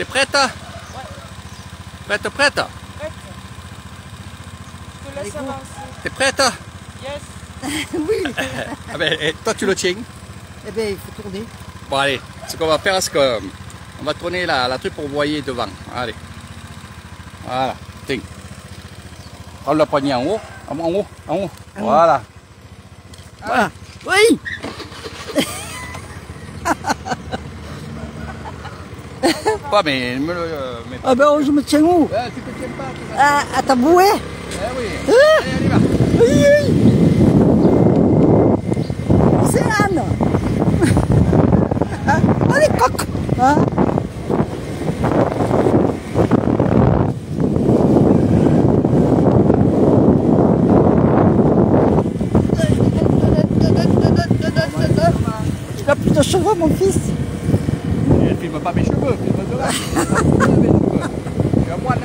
T'es prête? Ouais. Prête? Prête. Je te laisse avancer. T'es prête? Yes. Oui. Ah ben, toi tu le tiens. Eh bien, il faut tourner. Bon allez, ce qu'on va faire, c'est qu'on va tourner la truc pour voyer devant. Allez. Voilà, tiens. Prends la poignée en haut, en haut. Voilà. Voilà. Oui. Pas mais me le. Ah ben, je me tiens où? Tu te tiens pas. À ta bouée. Eh oui. Allez, va. Oui. C'est Anne. Allez, coq. Hein? Tu n'as plus de cheveux, mon fils? Il filme pas mes cheveux, filme de là. Mes cheveux. Je suis un moine.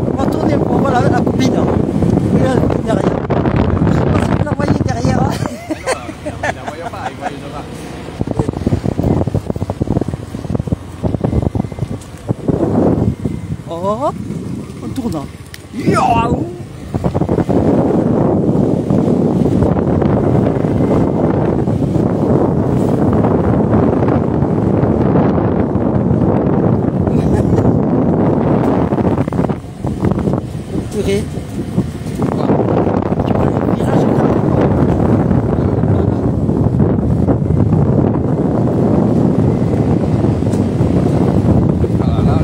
On va tourner pour voir la copine. Oui, la copine derrière. Je sais pas si vous la voyez derrière. Non, il la voyait pas, il voyait devant. Hop, on tourne. Purée. Tu vois le virage là. Voilà,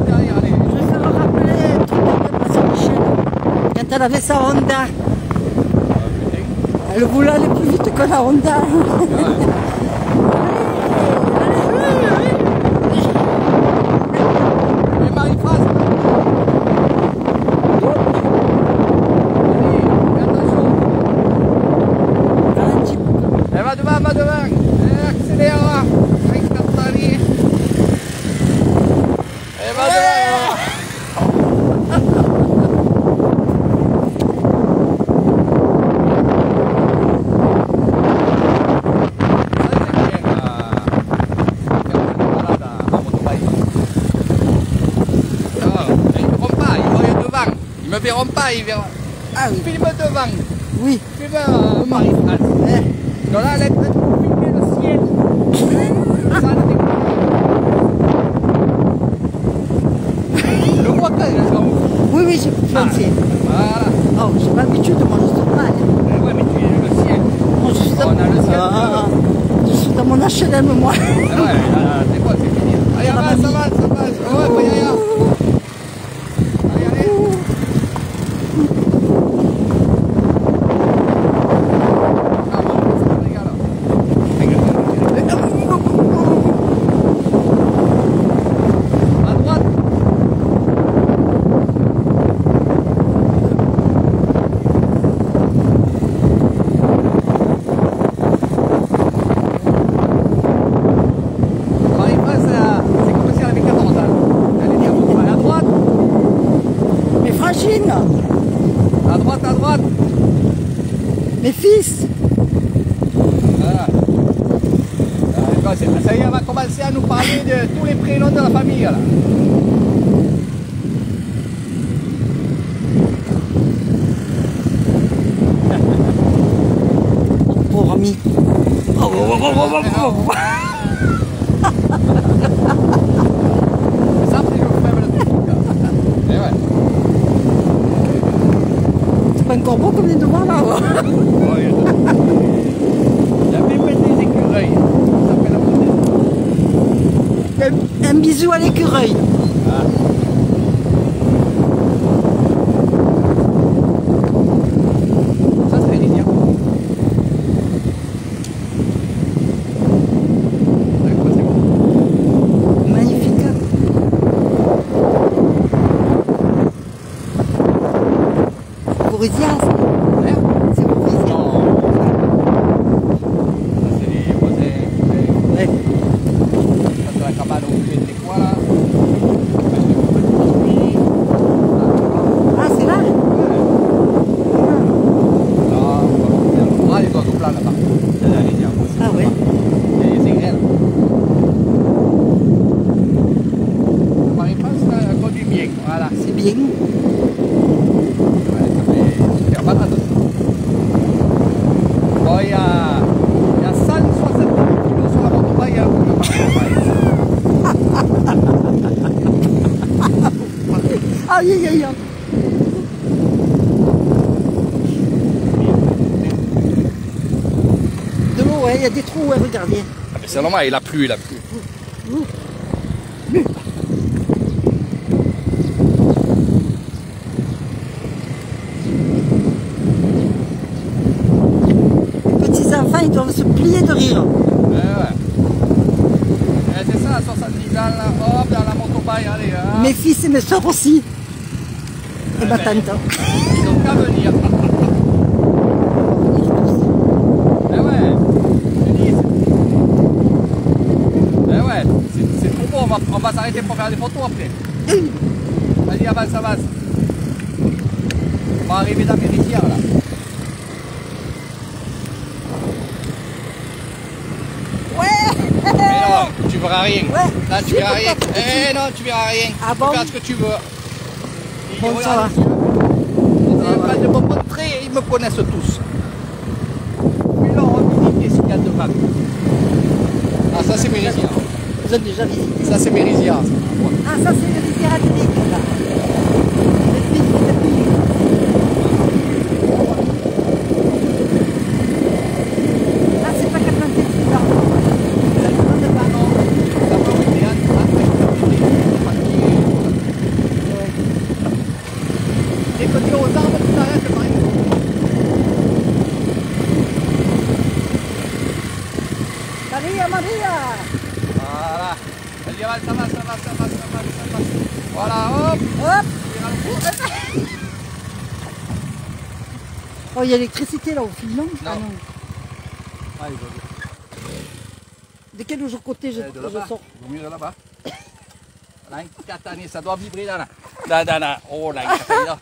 derrière, allez. Je vais faire rappeler un truc de Saint-Michel. Quand elle avait sa Honda, elle voulait aller plus vite que la Honda. Et Marie-France. Va devant, accélère, et va devant. Ils me verront pas, ils verront. Ah oui. Filme devant, Oui. filme Marie-France. Donc là, elle est en train de filmer le ciel. Ça, le vois quand elle est en haut. Oui, oui, j'ai pensé. Voilà. Oh, j'ai pas l'habitude, moi je suis mal. Ouais, mais tu es le ciel. Moi, je suis On a le ciel. je suis dans mon HLM, moi. Ah ouais, c'est quoi, c'est fini. Allez, avance. Ouais, faut y aller. Allez. Ah bon, ça me régale. À droite. C'est comme si elle avait 14 ans. Elle est bien pour à droite. Mais Frangine, À droite. mes fils. Voilà. Ça y est, on va commencer à nous parler de tous les prénoms de la famille. Là. Pauvre ami. Ça, c'est le problème de tout le cas. Et ouais. C'est pas un corbeau qu'on vient de voir là. Il y a même des écureuils. Ça s'appelle la monnaie. Un bisou à l'écureuil. Ah. Ça, c'est les rivières. C'est bon. Magnifique. Bourisia, c'est Bourisia. Non. Ça, c'est les voisins. Ouais. Ça, c'est la cabane au pied des quoi là. Ah, c'est là? Là, il y a les oiseaux blancs là-bas. La rivière. Oh, il y a 160 kilos sur la motorbike, hein. Aïe, aïe, aïe. De l'eau, ouais, il y a des trous, ouais, regardez. Ah, mais c'est normal, il a plu, il a plu. Les petits enfants, ils doivent se plier de rire. Ouais. C'est ça, à 70 ans, là, hop, dans la motorbike, allez. Hein. Mes fils et mes soeurs aussi. Et ma tante. Ils ont qu'à venir. Eh ouais, Denise. Eh ouais, c'est trop beau, on va s'arrêter pour faire des photos après. Vas-y, avance, avance. On va arriver dans les rizières là. Mais non, tu verras rien. Ouais. Là, tu verras rien. Eh non, tu verras rien. Ah Tu bon? peux faire ce que tu veux. Bon, ça va. De me montrer, ils me connaissent tous. Puis là, on visite ce qu'il y a devant. Ah, ça c'est mes rizières. Vous avez déjà visité. Ça c'est mes rizières. Ah, ça, c'est le rizière atelique, là. Depuis. Là, c'est pas qu'à planter tout là. Ça ne demande pas, non. Ça peut rouler les côtés aux arbres, tu t'arrêtes par exemple. Maria. Voilà. Vas-y, avance, avance. Voilà, hop. Hop. Oh, il y a l'électricité là au fil, non? Ah non. Ah, il va bien. De quel autre côté je De là-bas. sors? Vaut mieux de là-bas. Là, une catanée, ça doit vibrer là. Là. Oh là, une catanée là.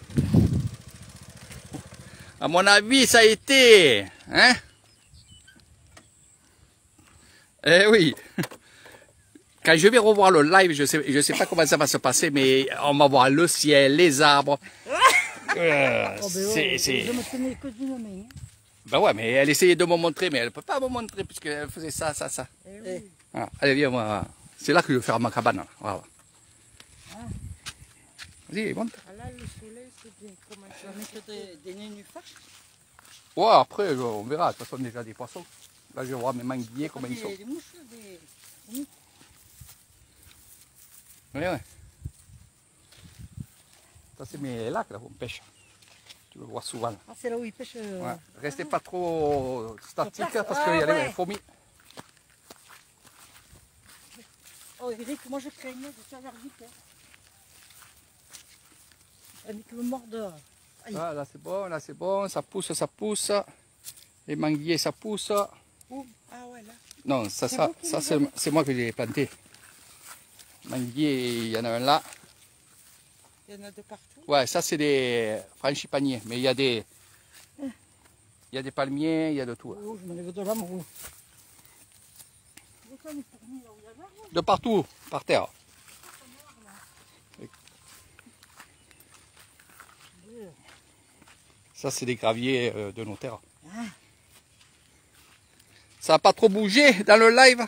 À mon avis, ça a été. Hein? Eh oui. Quand je vais revoir le live, je sais pas comment ça va se passer, mais on va voir le ciel, les arbres. Oh, ben ouais, c'est... je me tenais que d'une main. Hein. Ben ouais, mais elle essayait de me montrer, mais elle ne peut pas me montrer puisqu'elle faisait ça. Eh. Voilà. Allez, viens, moi. C'est là que je vais faire ma cabane. Là. Voilà. Vas-y, monte. Ah là, le soleil, c'est bien. Comment Tu vas mettre des nénuphars? Ouais, après, on verra. De toute façon, déjà des poissons. Là, je vais voir mes manguiers, comment ils sont. Des mouches, des... Ouais. Ça, c'est mes lacs, là, où on pêche. Tu le vois souvent. Ah, c'est là où ils pêchent. Ouais. Restez pas trop statique parce Ah, qu'il y a ouais. les fourmis. Oh, Eric, moi je craignais de faire vite. Hein. Avec le mordeur. Ah, là, c'est bon, ça pousse. Les manguiers, ça pousse. Où? Ah ouais, là. Non, ça c'est moi qui l'ai planté. Manguier, il y en a un là. Il y en a de partout. Ouais, ça c'est des frangipaniers, mais il y a des palmiers, il y a de tout. Oh, je me lève de là, mon. De partout, par terre. Ça c'est des graviers de nos terres. Ça n'a pas trop bougé dans le live.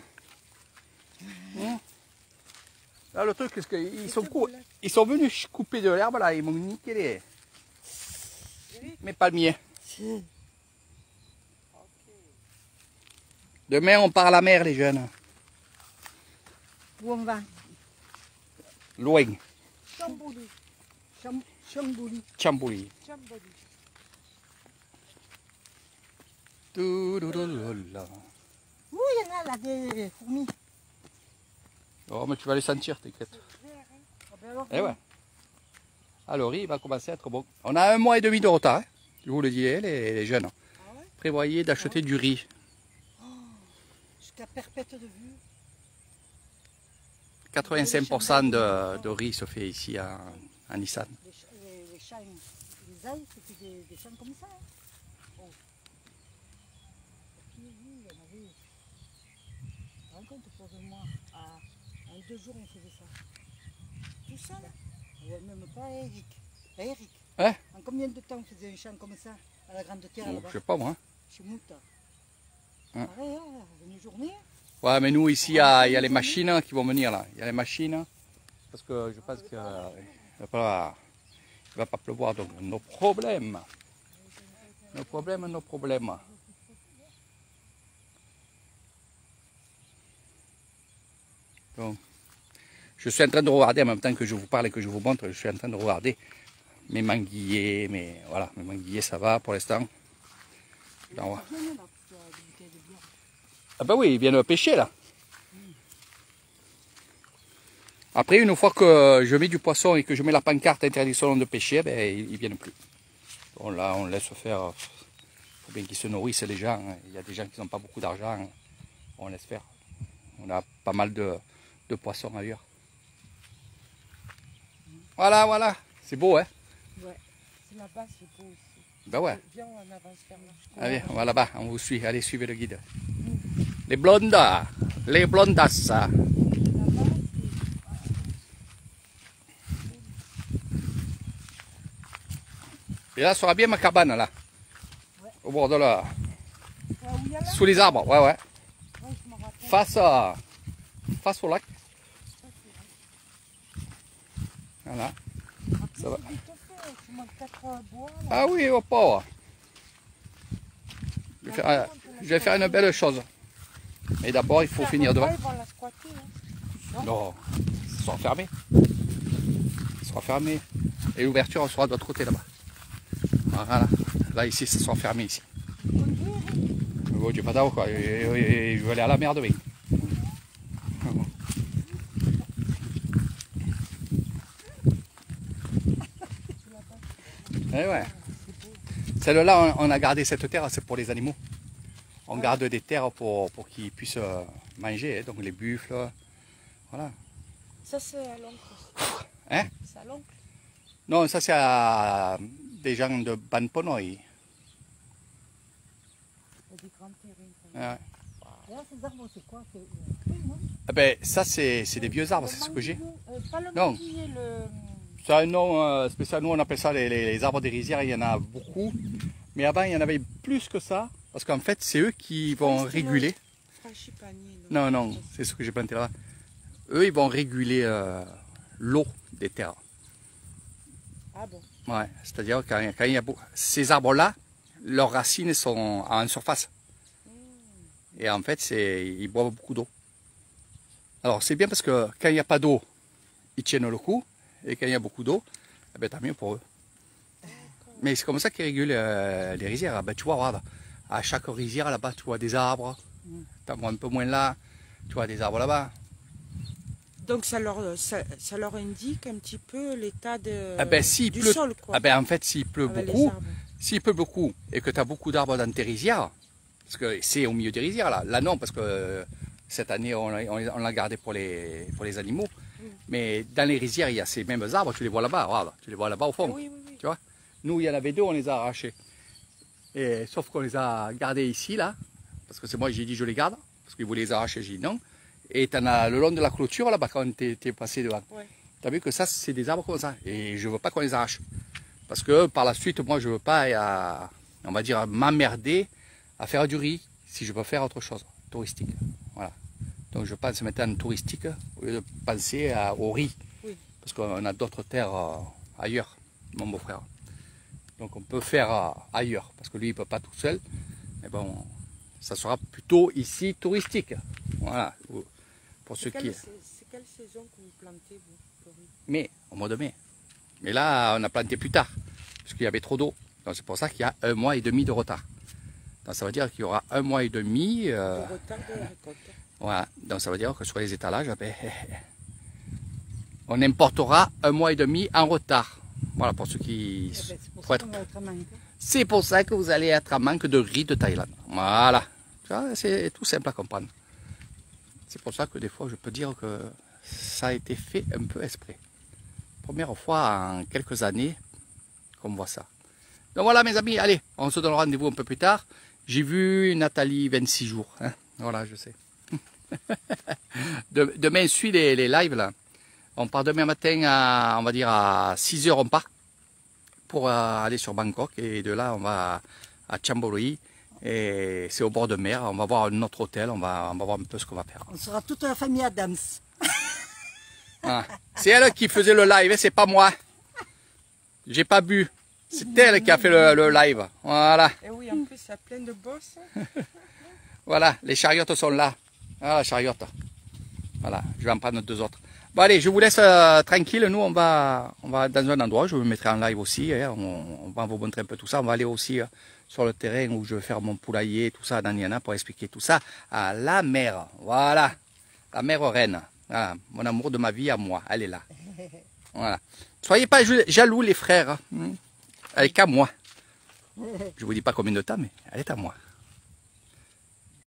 Là le truc, c'est qu'ils sont venus couper de l'herbe là, ils m'ont niqué mes palmiers. Demain on part à la mer les jeunes. Où on va? Loin. Chambouli. Chambouli. Chamboli. Toulouloula. Où il y en a là des fourmis? Oh mais tu vas les sentir, t'inquiète. Ah, ben alors, Eh ouais. Ah, le riz va commencer à être bon. On a 1 mois et demi de retard, hein. Je vous le dis, les jeunes. Ah ouais? Prévoyez d'acheter du riz. jusqu'à perpète de vue. 85% de riz se fait ici à Nissan. Les champs, les ailles, c'était des champs comme ça. Hein. Oh. Et puis, oui, il y en avait. Tu te rends compte pour de moi, en 2 jours on faisait ça. Tout ça là? Ouais, même pas Eric. Pas Eric. Hein? En combien de temps on faisait un champ comme ça, à la grande terre Oh, là-bas? je sais pas moi. Chez Mouta. Pareil, hein, une journée. Ouais, mais nous ici, il y a les machines qui vont venir là. Il y a les machines. Parce que je pense qu'il ne va pas pleuvoir. Donc, nos problèmes. Nos problèmes, nos problèmes. Donc, je suis en train de regarder en même temps que je vous parle et que je vous montre. Je suis en train de regarder mes manguiers. Voilà, mes manguiers, ça va pour l'instant. Ah bah oui, ils viennent pêcher là. Après, une fois que je mets du poisson et que je mets la pancarte interdiction de pêcher, ben, ils viennent plus. Bon là, on laisse faire. Il faut bien qu'ils se nourrissent les gens. Il y a des gens qui n'ont pas beaucoup d'argent. On laisse faire. On a pas mal de poissons ailleurs. Voilà, voilà. C'est beau, hein? Ouais. C'est là-bas, c'est beau aussi. Ben ouais. Viens, on avance vers là. Allez, on va là-bas, on vous suit. Allez, suivez le guide. Les blondes, les blondasses. Là-bas, Et là, sera bien ma cabane, là. Ouais. Au bord de là. Ouais, où il y a là? Sous les arbres, ouais, ouais. Ouais, je me rappelle. Face au lac. Voilà. Après, Ça va. c'est vite fait. Tu manges 4 bois, là. Ah oui, au pauvre. Je vais faire une belle chose. Mais d'abord, il faut finir devant. Ils vont la squatter. Hein. Non, ça sera fermé. Ça sera fermé. Et l'ouverture sera de l'autre côté là-bas. Voilà. Là, ici, ça sera fermé ici. Oh, j'ai pas d'eau quoi. Je vais aller à la mer demain. Eh ouais. Celle-là, on a gardé cette terre, c'est pour les animaux. On garde des terres pour qu'ils puissent manger, hein, donc les buffles. Voilà. Ça, c'est à l'oncle. Hein? C'est à l'oncle. Non, ça c'est à des gens de Banponoy. Il y a des grands terrains. Ouais. Là, ces arbres, c'est quoi? C'est oui, non? Ah ben, ça c'est des vieux arbres, c'est ce que j'ai. Pas le Non. manguier, le... Ça a un nom spécial, nous on appelle ça les arbres des rizières, il y en a beaucoup. Mais avant il y en avait plus que ça, parce qu'en fait c'est eux qui vont réguler. Frangipanier. Non, non, c'est ce que j'ai planté là. Eux ils vont réguler l'eau des terres. Ah bon. Ouais, c'est-à-dire quand il y a ces arbres-là, leurs racines sont en surface. Et en fait, ils boivent beaucoup d'eau. Alors c'est bien parce que quand il n'y a pas d'eau, ils tiennent le coup. Et quand il y a beaucoup d'eau, eh ben, tant mieux pour eux. Mais c'est comme ça qu'ils régulent les rizières. Ah ben, tu vois, regarde, à chaque rizière là-bas, tu vois des arbres. Tu en vois un peu moins là, tu vois des arbres là-bas. Donc ça leur indique un petit peu l'état Ah ben, du sol, quoi. Ah ben, en fait, s'il pleut Avec les beaucoup, arbres. et que tu as beaucoup d'arbres dans tes rizières, parce que c'est au milieu des rizières là. Là non, parce que cette année on l'a gardé pour les animaux. Mais dans les rizières, il y a ces mêmes arbres, tu les vois là-bas, regarde, tu les vois là-bas au fond. Oui, oui, oui. Tu vois, nous il y en avait deux, on les a arrachés. Et, sauf qu'on les a gardés ici là, parce que c'est moi j'ai dit je les garde, parce qu'ils voulaient les arracher, j'ai dit non. Et tu en as le long de la clôture là-bas quand tu es passé devant. Ouais. Tu as vu que ça c'est des arbres comme ça, et je veux pas qu'on les arrache. Parce que par la suite, moi je veux pas, on va dire, m'emmerder à faire du riz, si je peux faire autre chose, touristique. Voilà. Donc je pense maintenant touristique au lieu de penser au riz. Oui. Parce qu'on a d'autres terres ailleurs, mon beau-frère. Donc on peut faire ailleurs, parce que lui il ne peut pas tout seul. Mais bon, ça sera plutôt ici touristique. Voilà. Pour ceux qui... C'est quelle saison que vous plantez, vous, le riz? Mais, au mois de mai. Mais là, on a planté plus tard, parce qu'il y avait trop d'eau. Donc c'est pour ça qu'il y a 1 mois et demi de retard. Donc ça veut dire qu'il y aura 1 mois et demi... Le retard de la récolte. Voilà, donc ça veut dire que sur les étalages, ben, on importera 1 mois et demi en retard. Voilà, pour ceux qui... Eh ben, c'est pour faut ça être- qu'on va être en manque. C'est pour ça que vous allez être en manque de riz de Thaïlande. Voilà, tu vois, c'est tout simple à comprendre. C'est pour ça que des fois, je peux dire que ça a été fait un peu exprès. Première fois en quelques années qu'on voit ça. Donc voilà mes amis, allez, on se donne rendez-vous un peu plus tard. J'ai vu Nathalie 26 jours. Hein. Voilà, je sais. Demain, suit les lives là. On part demain matin à, on va dire à 6 h on part pour aller sur Bangkok et de là on va à Chamboree Et c'est au bord de mer. On va voir notre hôtel. On va voir un peu ce qu'on va faire. On sera toute la famille Adams. Ah. C'est elle qui faisait le live, c'est pas moi. J'ai pas bu. C'est elle qui a fait le live. Voilà. Et oui, en plus, il y a plein de bosses. Voilà, les chariotes sont là. Ah, la chariote. Voilà, je vais en prendre 2 autres. Bon, allez, je vous laisse tranquille. Nous, on va dans un endroit. Je vous mettrai en live aussi. Hein. On va vous montrer un peu tout ça. On va aller aussi sur le terrain où je vais faire mon poulailler, tout ça, dans Niana, pour expliquer tout ça à la mère. Voilà, la mère reine. Voilà, mon amour de ma vie à moi. Elle est là. Voilà. Soyez pas jaloux, les frères. Elle est qu'à moi. Je vous dis pas combien de temps, mais elle est à moi.